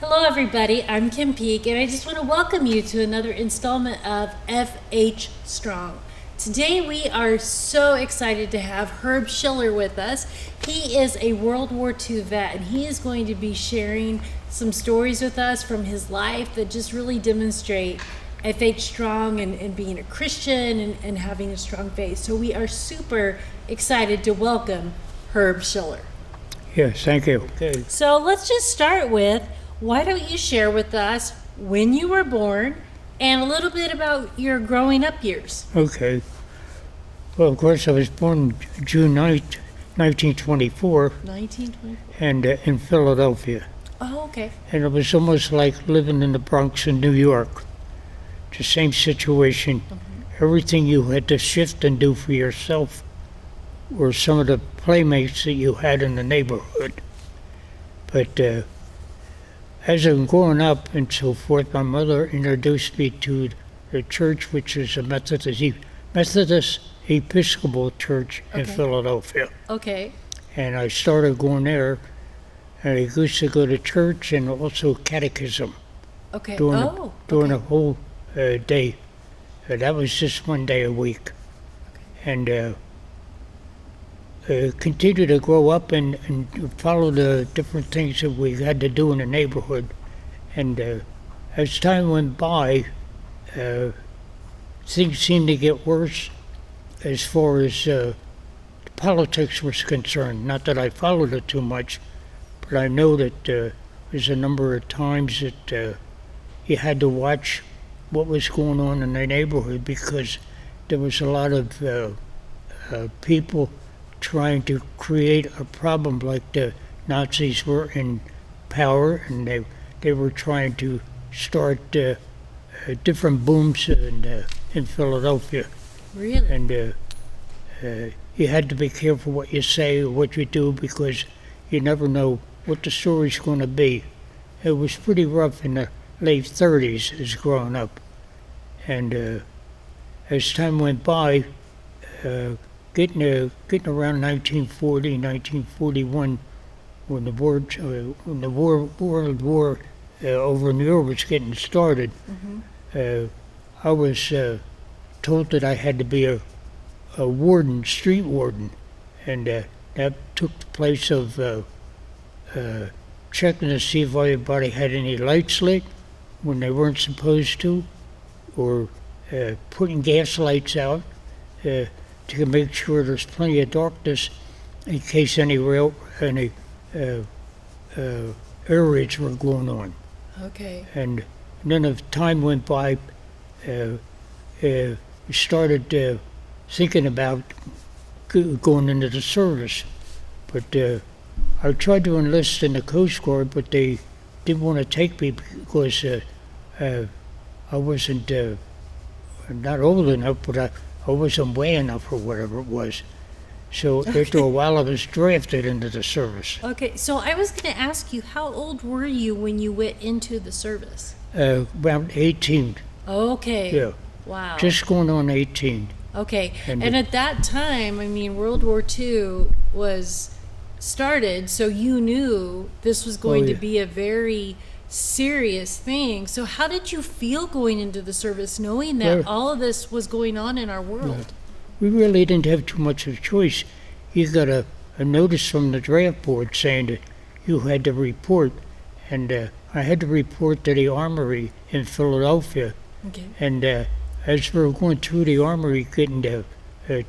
Hello, everybody. I'm Kim Peak, and I just want to welcome you to another installment of FH Strong. Today, we are so excited to have Herb Schiller with us. He is a World War II vet, and he is going to be sharing some stories with us from his life that just really demonstrate FH Strong and being a Christian and having a strong faith. So, we are super excited to welcome Herb Schiller. Yes, thank you. Okay. So, let's just start with, why don't you share with us when you were born and a little bit about your growing up years? Okay. Well, of course, I was born June 9th, 1924, 1924. and in Philadelphia. Oh, okay. And it was almost like living in the Bronx in New York. The same situation. Everything you had to shift and do for yourself were some of the playmates that you had in the neighborhood. But as I'm growing up and so forth, my mother introduced me to the church, which is a Methodist Episcopal Church in Philadelphia. Okay. And I started going there, and I used to go to church and also catechism. Okay. During a whole day. That was just one day a week. And continue to grow up and follow the different things that we had to do in the neighborhood. And as time went by, things seemed to get worse as far as politics was concerned. Not that I followed it too much, but I know that there's a number of times that you had to watch what was going on in the neighborhood because there was a lot of people trying to create a problem, like the Nazis were in power and they were trying to start different booms in Philadelphia. Really? And you had to be careful what you say or what you do because you never know what the story's going to be. It was pretty rough in the late 30s as growing up. And as time went by, getting around 1940, 1941, when the World War over in Europe was getting started, I was told that I had to be a warden, street warden, and that took the place of checking to see if everybody had any lights lit when they weren't supposed to, or putting gas lights out to make sure there's plenty of darkness in case any air raids were going on. Okay. And then as time went by, we started thinking about going into the service. But I tried to enlist in the Coast Guard, but they didn't want to take me because I wasn't not old enough, but I wasn't way enough or whatever it was. So after a while I was drafted into the service. Okay, so I was going to ask you, how old were you when you went into the service? Around 18. Okay. Yeah. Wow. Just going on 18. Okay, and at that time, I mean, World War II was started, so you knew this was going to be a very serious thing. So how did you feel going into the service, knowing that all of this was going on in our world? We really didn't have too much of a choice. You got a notice from the draft board saying that you had to report, and I had to report to the armory in Philadelphia. Okay. And as we were going through the armory, getting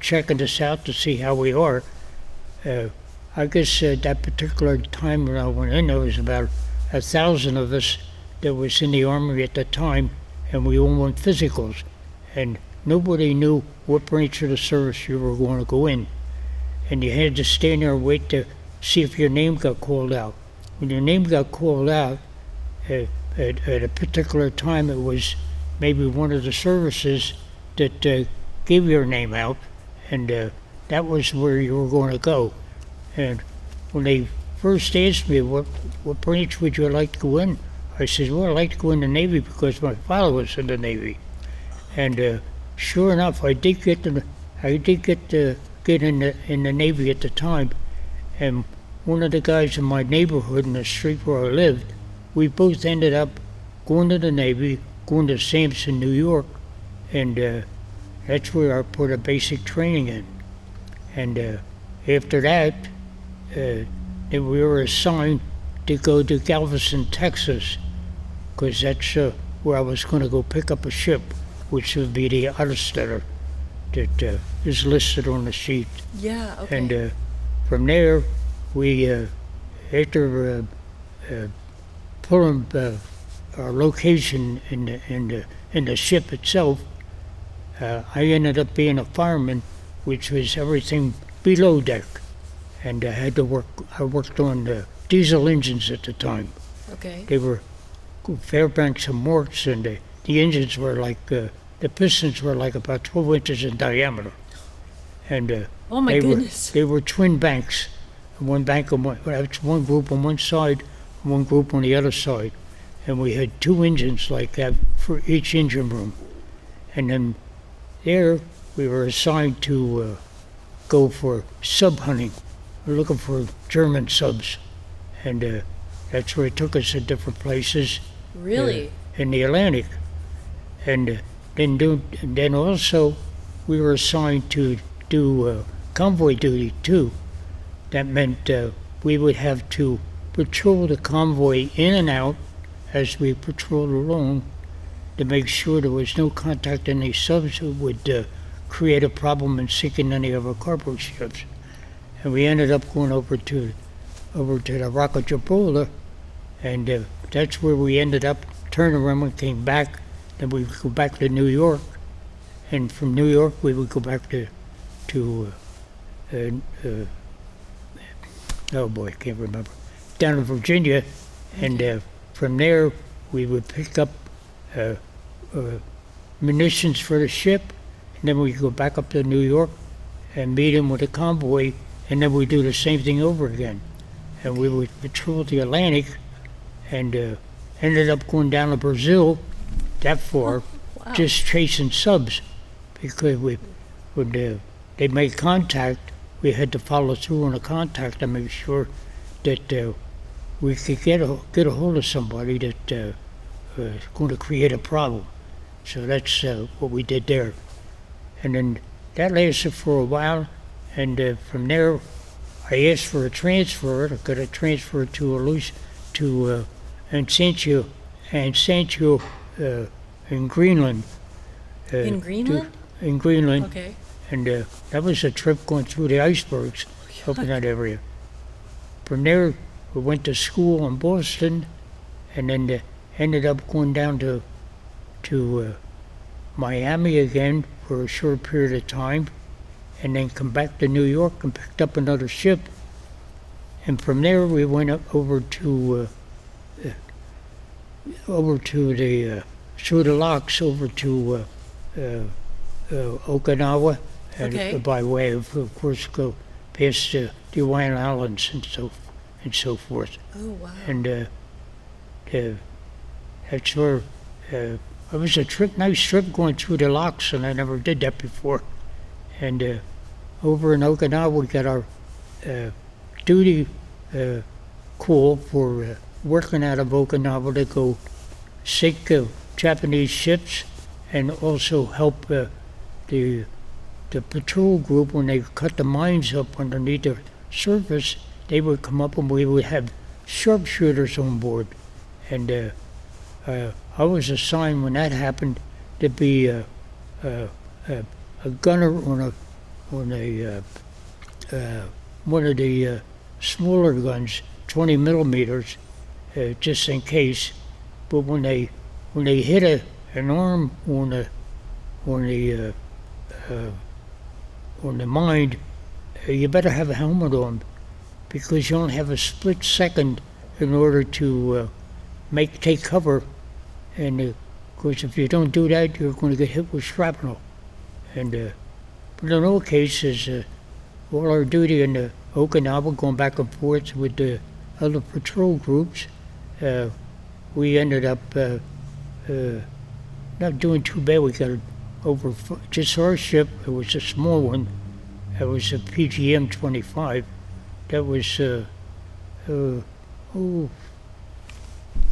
checking us out to see how we are, I guess that particular time when I went in, there was about 1,000 of us that was in the armory at the time, and we all went physicals, and nobody knew what branch of the service you were going to go in, and you had to stand there and wait to see if your name got called out. When your name got called out, at a particular time, it was maybe one of the services that gave your name out, and that was where you were going to go. And when they first asked me, what branch would you like to go in? I said, well, I'd like to go in the Navy because my father was in the Navy. And sure enough, I did get in the Navy at the time. And one of the guys in my neighborhood in the street where I lived we both ended up going to the Navy, going to Sampson, New York, and that's where I put a basic training in. And after that, then we were assigned to go to Galveston, Texas, because that's where I was going to go pick up a ship, which would be the Otterstetter that is listed on the sheet. Yeah, okay. And from there, we, after pulling our location in the ship itself, I ended up being a fireman, which was everything below deck, and I worked on diesel engines at the time. Okay. They were Fairbanks and Morts, and the engines were like the pistons were like about 12 inches in diameter, and Oh my they goodness. they were twin banks, one bank on one group on one side, one group on the other side, and we had two engines like that for each engine room, and then there we were assigned to go for sub hunting. We were looking for German subs, and that's where it took us to different places Really? in the Atlantic. And then also we were assigned to do convoy duty too. That meant we would have to patrol the convoy in and out as we patrolled along to make sure there was no contact in any subs who would create a problem in sinking any of our cargo ships. And we ended up going over to the Rock of Gibraltar, and that's where we ended up. Turned around and came back. Then we would go back to New York, and from New York we would go back to oh boy, I can't remember, down in Virginia, and from there we would pick up munitions for the ship, and then we go back up to New York and meet him with a convoy, and then we do the same thing over again, and we would patrol the Atlantic, and ended up going down to Brazil, that far, Wow. just chasing subs, because when they made contact, we had to follow through on the contact to make sure that we could get a hold of somebody that was going to create a problem. So that's what we did there. And then that lasted for a while, and from there I asked for a transfer. I got a transfer to Ansancio in Greenland. In Greenland? In Greenland. Okay. And that was a trip going through the icebergs up in that area. From there, we went to school in Boston, and then ended up going down to Miami again for a short period of time, and then come back to New York and picked up another ship. And from there, we went up over to the through the locks over to Okinawa, and Okay. by way of course, go past the Hawaiian Islands and so forth. Oh wow. And that's where it was a nice trip going through the locks, and I never did that before. And over in Okinawa, we got our duty call for working out of Okinawa to go sink Japanese ships, and also help the patrol group when they cut the mines up underneath the surface. They would come up and we would have sharpshooters on board, and I was assigned when that happened to be a gunner on one of the smaller guns, 20 millimeters, just in case. But when they hit an arm on the mine, you better have a helmet on, because you only have a split second in order to take cover, and of course if you don't do that, you're going to get hit with shrapnel. And but in all cases, all our duty in the Okinawa, going back and forth with the other patrol groups, we ended up not doing too bad. We got over just our ship. It was a small one. It was a PGM 25. That was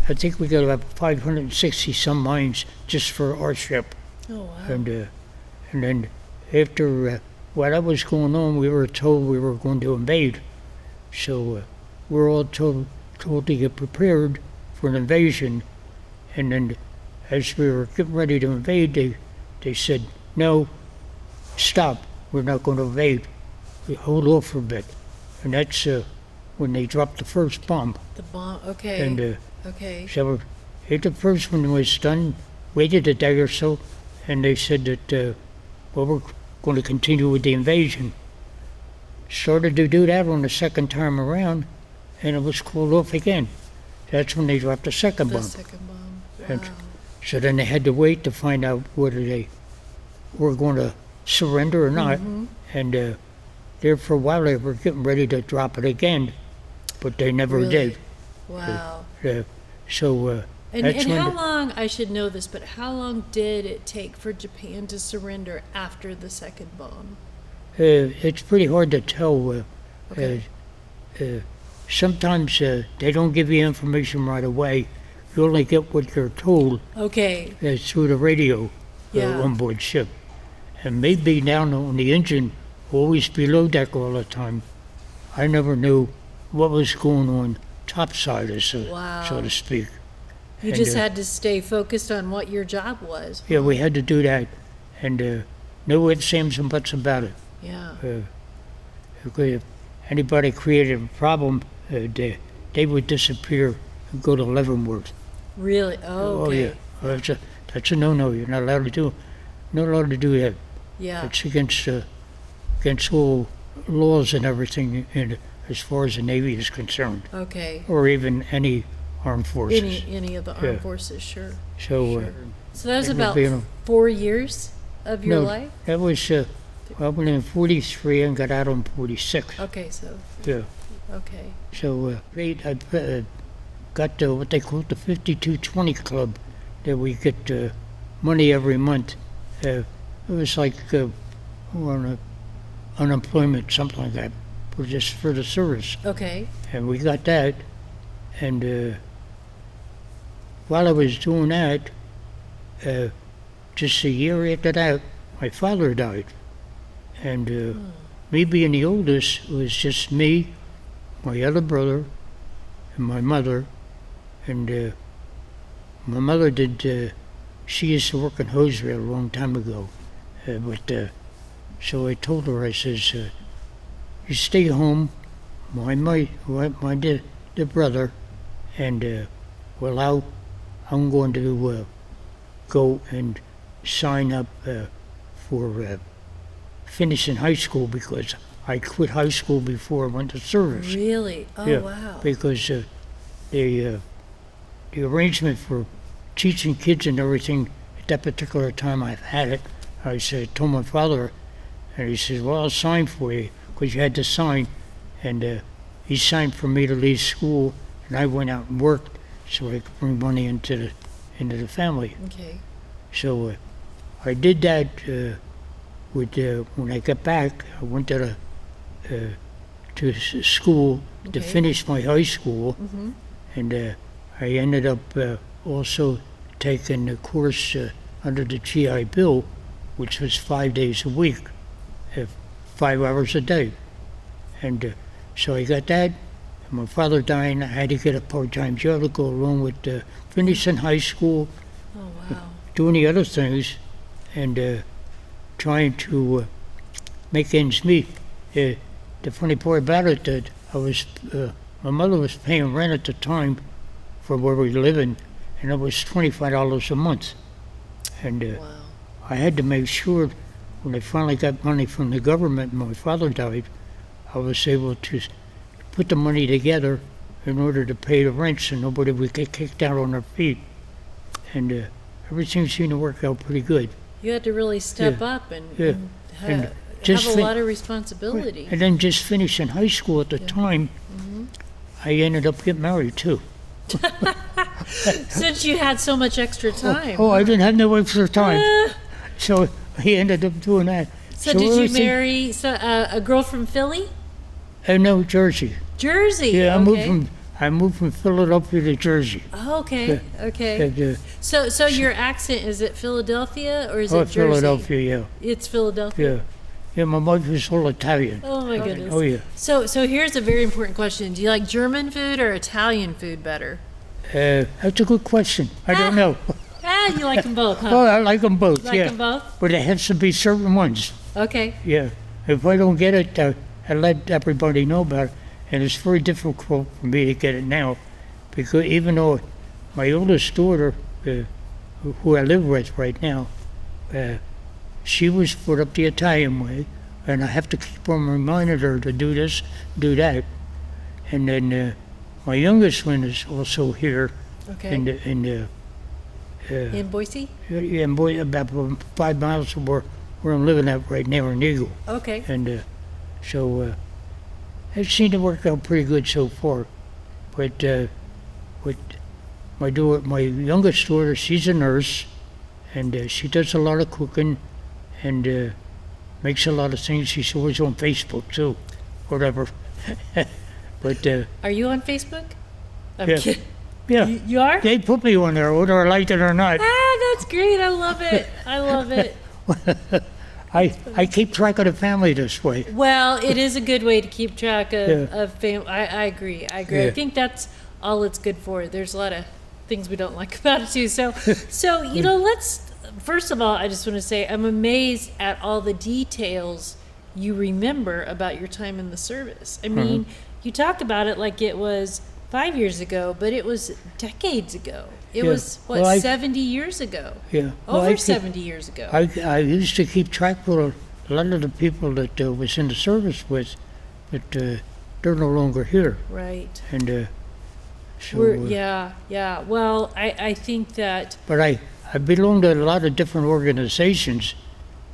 I think we got about 560 some mines just for our ship. Oh, wow. And then after while that was going on, we were told we were going to invade. So we're all told to get prepared for an invasion. And then as we were getting ready to invade, they said, no, stop, we're not going to invade. We hold off for a bit. And that's when they dropped the first bomb. The bomb, okay. And okay. so after the first one was done, waited a day or so, and they said that, well, we're going to continue with the invasion. Started to do that on the second time around, and it was called off again. That's when they dropped the second The bomb. second bomb. And Wow. so then they had to wait to find out whether they were going to surrender or not. And there for a while they were getting ready to drop it again, but they never Really? did. Wow. So And that's when how long, I should know this, but how long did it take for Japan to surrender after the second bomb? it's pretty hard to tell. Okay. Sometimes they don't give you information right away. You only get what you're told Okay. through the radio Yeah. on board ship. And maybe down on the engine, always below deck all the time. I never knew what was going on topside, Wow. so to speak. You And, just had to stay focused on what your job was. Yeah, we had to do that, and no ifs, ands, and buts about it. Yeah. If anybody created a problem, they would disappear and go to Leavenworth. Really? Oh, okay. Oh, yeah. That's a no-no. You're not allowed to do that. Yeah. It's against all laws and everything, and as far as the Navy is concerned, Okay. or even any armed forces. Any of the armed Yeah. forces, sure. So Sure. So that was it would about be in 4 years of your No. life? that was I went in 43 and got out on 46. Okay, so, Yeah. okay. So I got what they call the 5220 club, that we get money every month. It was like on unemployment, something like that, just for the service. Okay. And we got that. And while I was doing that, just a year after that, my father died. And me being the oldest, it was just me, my other brother, and my mother. And my mother she used to work in hosiery a long time ago. So I told her, I says, you stay home, my the brother, and well, I'm going to go and sign up for finishing high school, because I quit high school before I went to service. Really? Oh, Yeah, wow. Because the arrangement for teaching kids and everything at that particular time I've had it, I told my father, and he says, well, I'll sign for you, because you had to sign. And he signed for me to leave school, and I went out and worked so I could bring money into the family. Okay. So I did that. When I got back, I went to school to Okay. finish my high school, Mm-hmm. and I ended up also taking the course under the GI Bill, which was 5 days a week, 5 hours a day. And so I got that. And my father dying, I had to get a part-time job to go along with finishing high school, Oh, wow. doing the other things, and trying to make ends meet. The funny part about it, that my mother was paying rent at the time for where we were living, and it was $25 a month. And Wow. I had to make sure, when I finally got money from the government and my father died, I was able to put the money together in order to pay the rent so nobody would get kicked out on their feet. And everything seemed to work out pretty good. You had to really step Yeah. up and, Yeah. and And have just a fin- lot of responsibility. And then just finishing high school at the time, I ended up getting married too. Since you had so much extra time. Oh, I didn't have no extra time. So he ended up doing that. So did you everything- marry a girl from Philly? No, Jersey. Jersey? Yeah, okay. I moved from Philadelphia to Jersey. Oh, okay, okay. And, So your accent, is it Philadelphia or is oh, it Jersey? Philadelphia, yeah. It's Philadelphia. Yeah. Yeah, my wife is all Italian. Oh my goodness. Oh, yeah. So here's a very important question. Do you like German food or Italian food better? That's a good question. I don't know. Ah, you like them both, huh? Oh, I like them both, Like yeah. them both? But it has to be certain ones. Okay. Yeah. If I don't get it, I let everybody know about it. And it's very difficult for me to get it now. Because even though my oldest daughter, who I live with right now, she was put up the Italian way. And I have to keep on reminding her to do this, do that. And then my youngest one is also here Okay. In Boise? yeah, and boy, about 5 miles from where I'm living at right now in Eagle. Okay. And so it seemed to work out pretty good so far. But with my youngest daughter, she's a nurse, and she does a lot of cooking, and makes a lot of things. She's always on Facebook too, whatever. But Are you on Facebook? I'm Yeah. kidding. yeah, You are? they put me on there, whether I like it or not. Ah, that's great. I love it. I love it. I keep track of the family this way. Well, it is a good way to keep track of, Yeah. of family. I agree. I agree. I Yeah. think that's all it's good for. There's a lot of things we don't like about it too. So you know, first of all, I just want to say I'm amazed at all the details you remember about your time in the service. I mean, you talk about it like it was 5 years ago, but it was decades ago. It Yeah. was, what, Well, 70 years ago? Yeah. Well, Over I keep- 70 years ago. I used to keep track with a lot of the people that was in the service with, but they're no longer here. Right. And so, Yeah. Well, I think that, but I belong to a lot of different organizations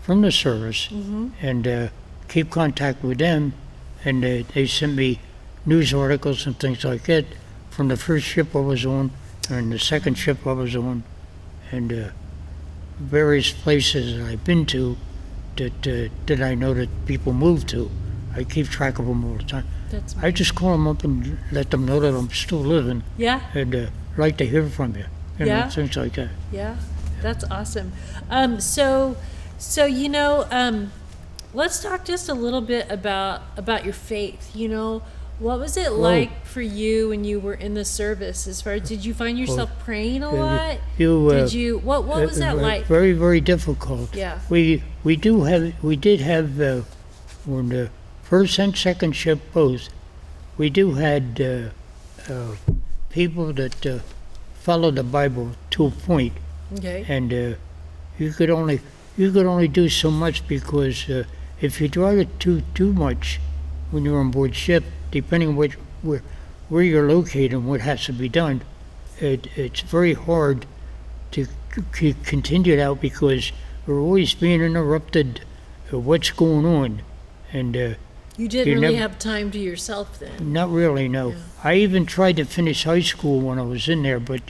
from the service, and keep contact with them, and they send me news articles and things like that from the first ship I was on, and the second ship I was on, and various places that I've been to that I know that people move to. I keep track of them all the time. that's, I just call them up and let them know that I'm still living, yeah. and like to hear from you, Yeah. things like that. Yeah, that's awesome. So you know, let's talk just a little bit about your faith. You know, what was it like for you when you were in the service? As far as, did you find yourself praying a lot? Did you? What was that like? Very, very difficult. Yeah. We did have when the first and second ship both. We had people that followed the Bible to a point, Okay. and you could only do so much, because if you drive it too much when you're on board ship, depending on where you're located and what has to be done, it's very hard to continue it out, because we're always being interrupted what's going on, and You didn't you really never- have time to yourself then. not really, no. Yeah. I even tried to finish high school when I was in there, but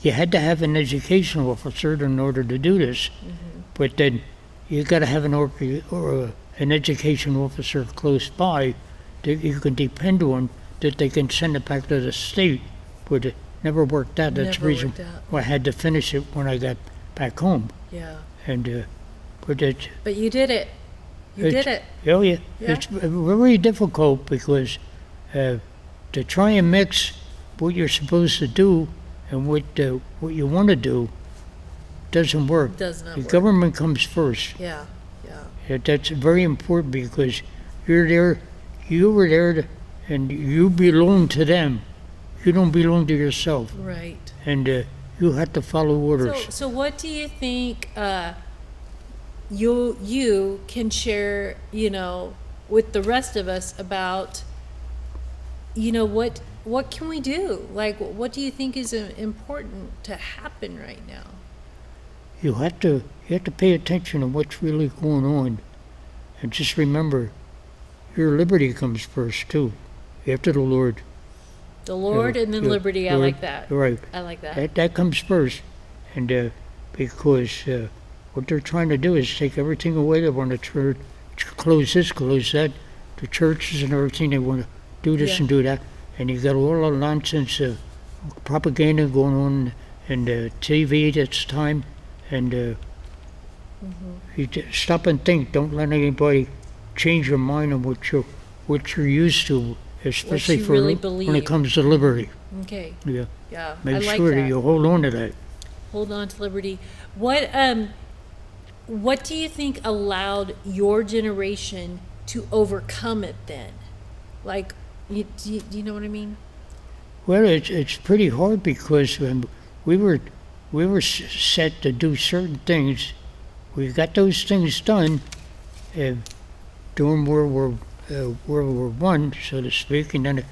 you had to have an education officer in order to do this. But then you got to have an education officer close by that you can depend on, that they can send it back to the state. But it never worked out. That's the Never reason worked out. why I had to finish it when I got back home. Yeah. And but it, But you did it. You It's- did it. oh yeah, Yeah. it's very difficult, because to try and mix what you're supposed to do and what you want to do doesn't work. Does not The work. government comes first. Yeah. That's very important, because you were there, and you belong to them. You don't belong to yourself, Right. and you have to follow orders. So what do you think you can share, you know, with the rest of us about, you know, what can we do? Like, what do you think is important to happen right now? You have to pay attention to what's really going on, and just remember, your liberty comes first too, after the Lord. The Lord and then Yeah, liberty. I Lord, like that. Right. I like that. That comes first, and because what they're trying to do is take everything away. They want to close this, close that, the churches and everything. They want to do this Yeah. and do that, and you got all the nonsense of propaganda going on in the TV at this time, and you just stop and think. Don't let anybody change your mind on what you're used to, especially you for really when believe. it comes to liberty. Okay. Yeah, Yeah. I make like sure that. that you hold on to that. Hold on to liberty. What do you think allowed your generation to overcome it then? Like, do you know what I mean? Well, it's pretty hard because we were set to do certain things. We got those things done during World War One, so to speak, and then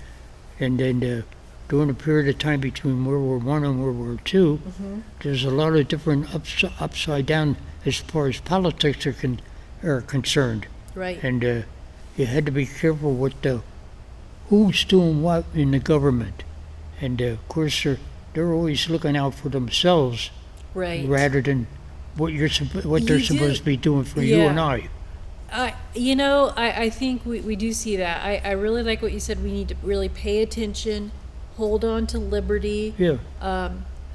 during the period of time between World War One and World War 2 there's a lot of different upside down as far as politics are concerned, Right. and you had to be careful who's doing what in the government, and of course they're always looking out for themselves Right. rather than what they're You supposed do. to be doing for you Yeah. and I. I think we do see that. I really like what you said. We need to really pay attention, hold on to liberty, Yeah,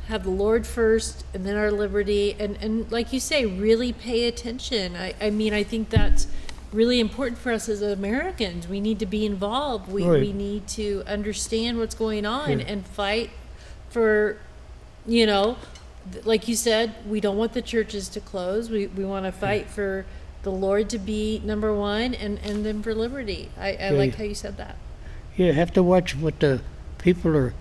have the Lord first and then our liberty. And like you say, really pay attention. I mean, I think that's really important for us as Americans. We need to be involved. We Right. need to understand what's going on Yeah. and fight for, like you said, we don't want the churches to close. We want to fight for the Lord to be number one and then for liberty. I like how you said that. you have to watch what the people are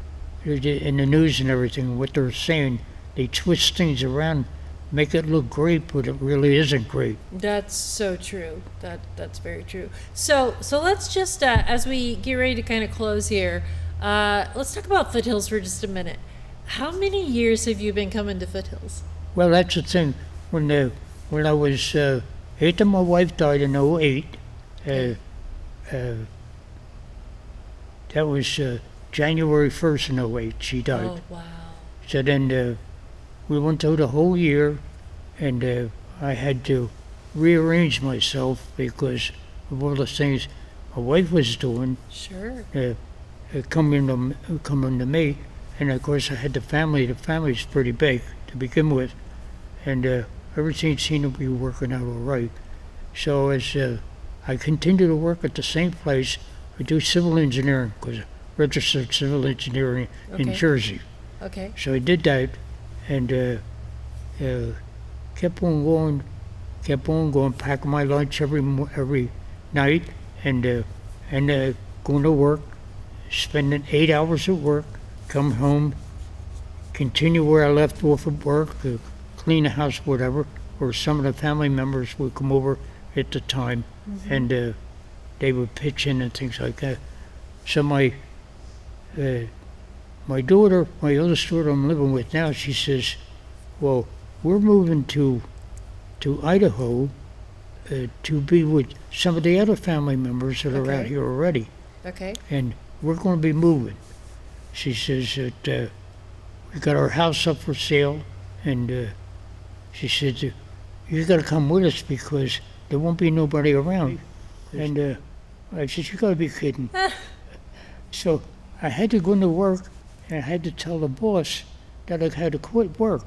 in the news and everything, what they're saying. They twist things around, make it look great, but it really isn't great. That's so true. That's very true. So let's just as we get ready to kind of close here, let's talk about Foothills for just a minute. How many years have you been coming to Foothills? Well, that's the thing. When I was after my wife died in '08, that was January 1st in '08. She died. Oh wow. So then we went through the whole year, and I had to rearrange myself because of all the things my wife was doing Sure. coming to me, and of course I had the family. The family's pretty big to begin with, and everything seemed to be working out all right. So as I continue to work at the same place, I do civil engineering because registered civil engineering in Okay. Jersey. Okay. So I did that, and kept on going, packing my lunch every night, and going to work, spending 8 hours at work, come home, continue where I left off at work, clean the house, whatever, or some of the family members would come over at the time, and they would pitch in and things like that. So my daughter, my oldest daughter I'm living with now, she says, well, we're moving to Idaho to be with some of the other family members that are out Okay. here already, Okay. and we're going to be moving. She says that we got our house up for sale, and she said, you got to come with us because there won't be nobody around. And I said, you got to be kidding. So I had to go into work, and I had to tell the boss that I had to quit work.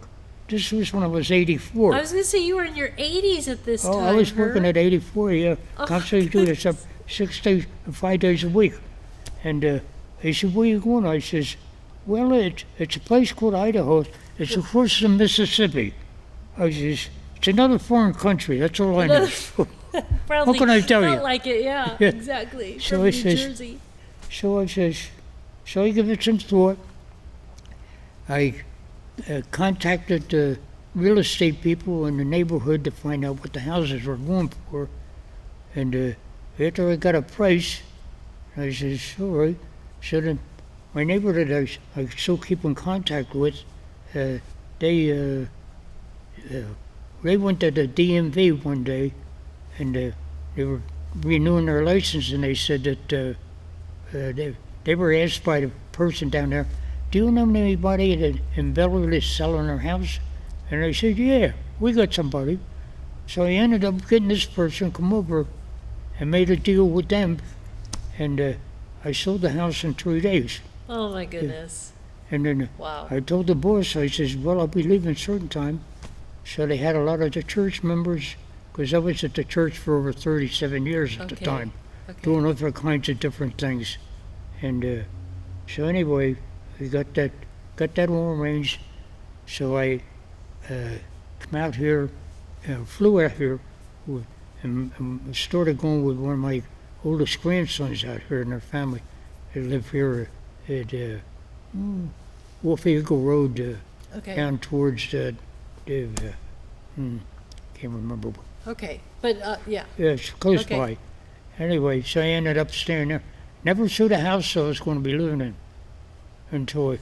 This was when I was 84. I was gonna say you were in your 80s at this Oh, time. I was working Herb. at 84, yeah. Oh, Constantly doing this up 6 days, 5 days a week. And he said, where you going? I says, well, it's a place called Idaho. It's across the Mississippi. I says, it's another foreign country. That's all I know. Probably can I tell felt you? like it, yeah, Yeah. exactly. So From it New says- Jersey. So I says, so I give it some thought. I contacted the real estate people in the neighborhood to find out what the houses were going for. And after I got a price, I says, all right. So then my neighbor that I still keep in contact with, they went to the DMV one day, and they were renewing their license, and they said that they were asked by the person down there, do you know anybody that in Belleville is selling their house? And I said, yeah, we got somebody. So I ended up getting this person come over and made a deal with them, and I sold the house in 3 days. Oh my goodness. And then Wow. I told the boss, I says, well, I'll be leaving certain time. So they had a lot of the church members, because I was at the church for over 37 years at the Okay. time, Okay. doing other kinds of different things. And so anyway, we got that all arranged. So I come out here, flew out here, and started going with one of my oldest grandsons out here in their family. They live here at Wolf Eagle Road, Okay. down towards can't remember. Okay. But yeah. Yeah, it's close Okay. by. Anyway, so I ended up staying there. Never saw the house I was going to be living in until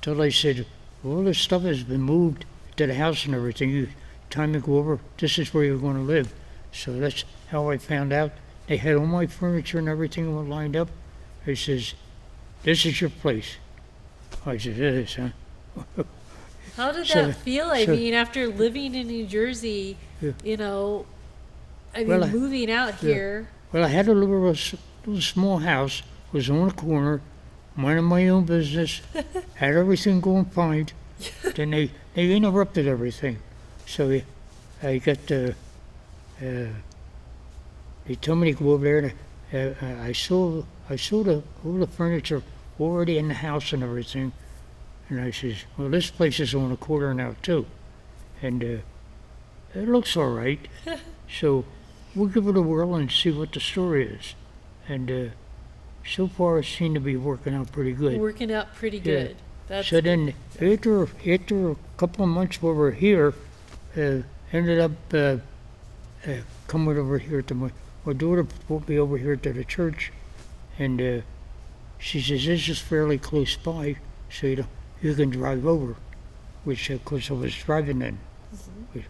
they said, well, this stuff has been moved to the house and everything. Time to go over. This is where you're going to live. So that's how I found out. They had all my furniture and everything all lined up. They says, this is your place. I said, it is, huh? How did So- that feel? I so- mean, after living in New Jersey, Yeah. you know, I mean, Well, moving out yeah. here. Well, I had a little small house, was on a corner, minding my own business, had everything going fine. Then they interrupted everything. So I got they told me to go over there. And, I saw all the furniture already in the house and everything. And I says, well, this place is on a corner now too. And it looks all right. So we'll give it a whirl and see what the story is. And so far it seemed to be working out pretty good. Working out pretty Yeah. good. That's So then after a couple of months we were here, ended up coming over here to my daughter brought me over here to the church, and she says, this is fairly close by, so you can drive over, which of course I was driving then. In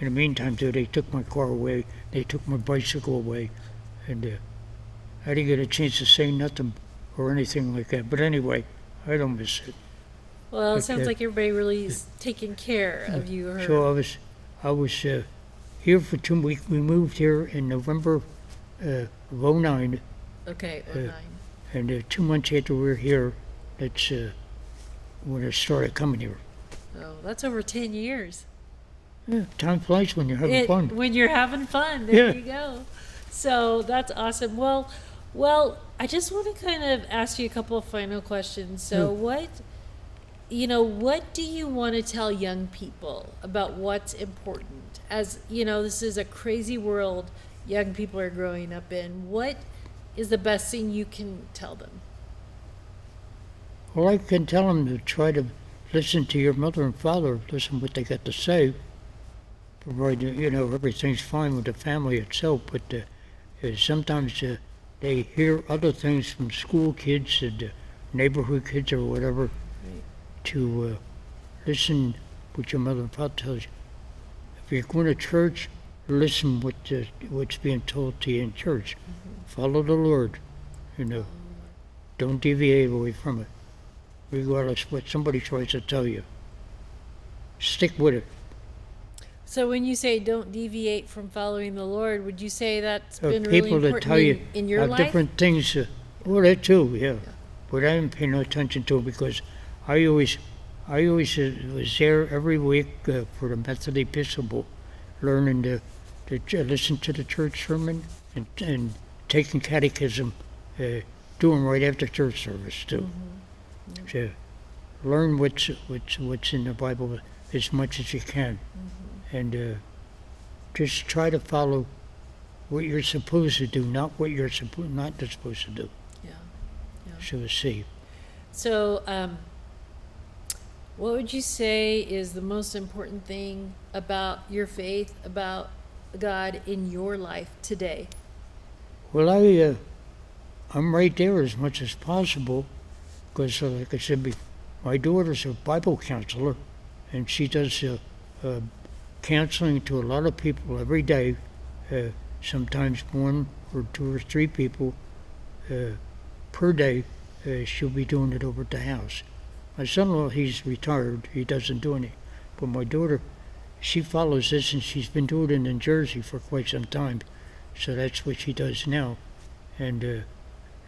the meantime, too, they took my car away, they took my bicycle away, and I didn't get a chance to say nothing or anything like that. But anyway, I don't miss it. well. It But, sounds like everybody really is taking care of you. Or So I was here for 2 weeks. We moved here in November of '09, okay. uh, 09. and 2 months after we were here, that's when I started coming here. Oh, that's over 10 years. Yeah, time flies when you're having fun. When you're having fun, there Yeah. you go. So that's awesome. Well, I just want to kind of ask you a couple of final questions. So what do you want to tell young people about what's important? As you know, this is a crazy world young people are growing up in. What is the best thing you can tell them? Well, I can tell them to try to listen to your mother and father, listen what they got to say, provided, everything's fine with the family itself, but sometimes they hear other things from school kids and neighborhood kids or whatever, to listen what your mother and father tells you. If you're going to church, listen what's being told to you in church. Follow the Lord, Don't deviate away from it, regardless what somebody tries to tell you. Stick with it. So when you say don't deviate from following the Lord, would you say that's been really People that important tell you in your life? different things. Well, that too, yeah. But I didn't pay no attention to it because I always was there every week for the Methodist Episcopal, learning to listen to the church sermon and taking catechism, doing right after church service too. So learn what's in the Bible as much as you can, and just try to follow what you're supposed to do, not what you're not supposed to do. Yeah. So to see. So, what would you say is the most important thing about your faith, about God in your life today? Well, I'm right there as much as possible because, like I said, my daughter's a Bible counselor, and she does counseling to a lot of people every day, sometimes 1 or 2 or 3 people per day. She'll be doing it over at the house. My son-in-law, he's retired. He doesn't do any. But my daughter, she follows this, and she's been doing it in Jersey for quite some time. So that's what she does now. And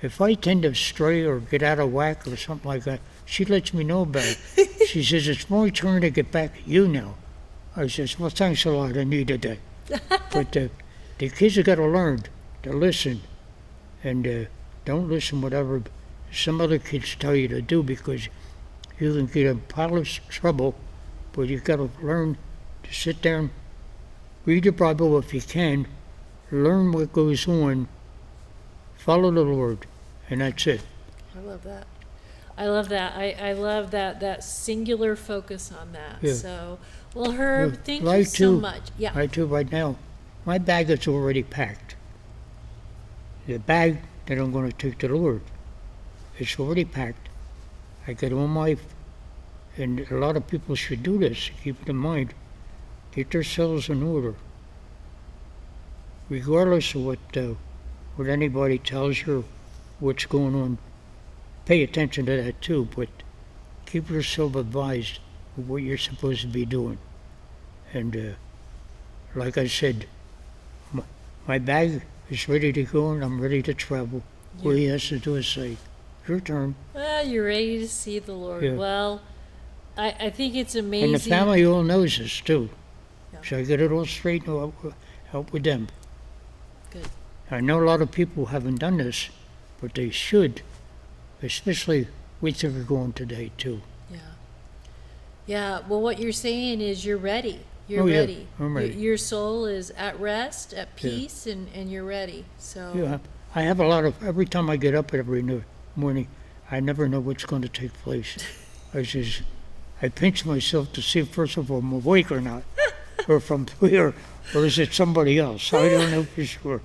if I tend to stray or get out of whack or something like that, she lets me know about it. She says, it's my turn to get back at you now. I says, well, thanks a lot. I needed that. But the kids have got to learn to listen and don't listen whatever some other kids tell you to do, because you can get in a pile of trouble. But you've got to learn to sit down, read the Bible if you can, learn what goes on, follow the Lord, and that's it. I love that. I love that. I love that singular focus on that. Yeah. So, well, Herb, Yeah, thank I you so too. much. Yeah. I too, right now, my bag is already packed. The bag that I'm going to take to the Lord, it's already packed. I got all my, and a lot of people should do this, keep it in mind, get themselves in order. Regardless of what anybody tells you, what's going on, pay attention to that too, but keep yourself advised of what you're supposed to be doing. And like I said, my bag is ready to go and I'm ready to travel. All he has to do is say, your turn. Well, you're ready to see the Lord. Yeah. Well, I think it's amazing. And the family all knows this too. Yeah. So I get it all straightened out, help with them. Good. I know a lot of people haven't done this, but they should, especially with where we're going today too. Yeah. Yeah. Well, what you're saying is you're ready. You're Oh, yeah, ready. I'm ready. Your soul is at rest, at peace, and you're ready. So. Yeah, I have a lot of, every time I get up every morning, I never know what's going to take place. I pinch myself to see first of all if I'm awake or not, or if I'm here, or is it somebody else? I don't know for sure.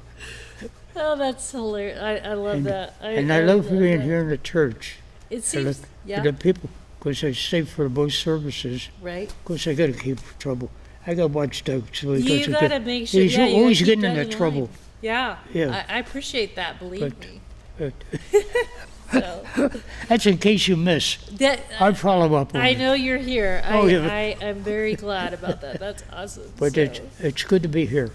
Oh, that's hilarious. I love And- that. And I love being that. here in the church. It I love seems, yeah, the people, because I stay for both services, right. because I got to keep trouble. I got to watch Doug, so he You doesn't gotta get, make sure. he's Yeah, you gotta always keep getting Doug into in trouble. line. Yeah. Yeah. I appreciate that. Believe But- me. But So that's in case you miss. that I follow up on I it. know you're here. Oh, yeah. I'm very glad about that. That's awesome. But So- it's good to be here.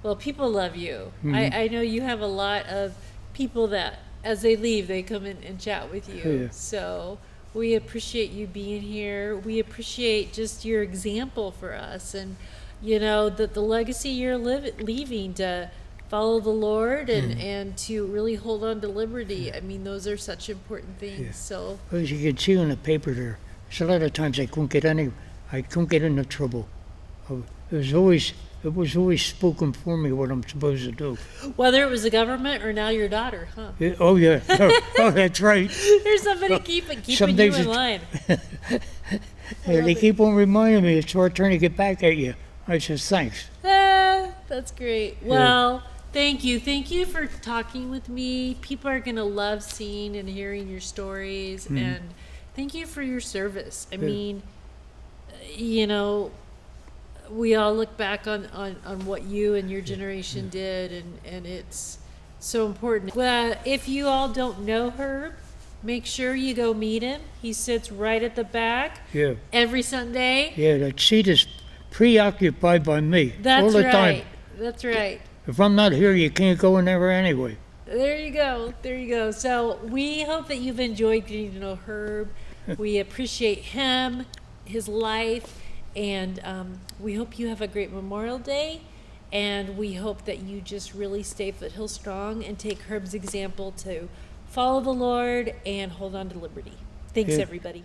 well, people love you. Mm-hmm. I know you have a lot of people that, as they leave, they come in and chat with you. Yeah. So we appreciate you being here. We appreciate just your example for us, and that the legacy you're leaving to follow the Lord and to really hold on to liberty. I mean, those are such important things. Yeah. So As you can see on the paper there, there's a lot of times I couldn't get into trouble. It was always spoken for me what I'm supposed to do. whether it was the government or now your daughter, huh? Yeah, oh yeah, oh that's right. There's somebody keeping Some you days in it's- line. Yeah, they keep on reminding me it's our turn to get back at you. I says thanks. That's great. Well, thank you. Thank you for talking with me. People are going to love seeing and hearing your stories. And thank you for your service. I mean, we all look back on what you and your generation did, and it's so important. Well, if you all don't know Herb, make sure you go meet him. He sits right at the back Yeah, every Sunday. yeah. That seat is preoccupied by me That's all the right. time. That's right. If I'm not here, you can't go in there anyway. There you go. There you go. So we hope that you've enjoyed getting to know Herb. We appreciate him, his life, and we hope you have a great Memorial Day. And we hope that you just really stay Foothill strong and take Herb's example to follow the Lord and hold on to liberty. Thanks, Yeah. everybody.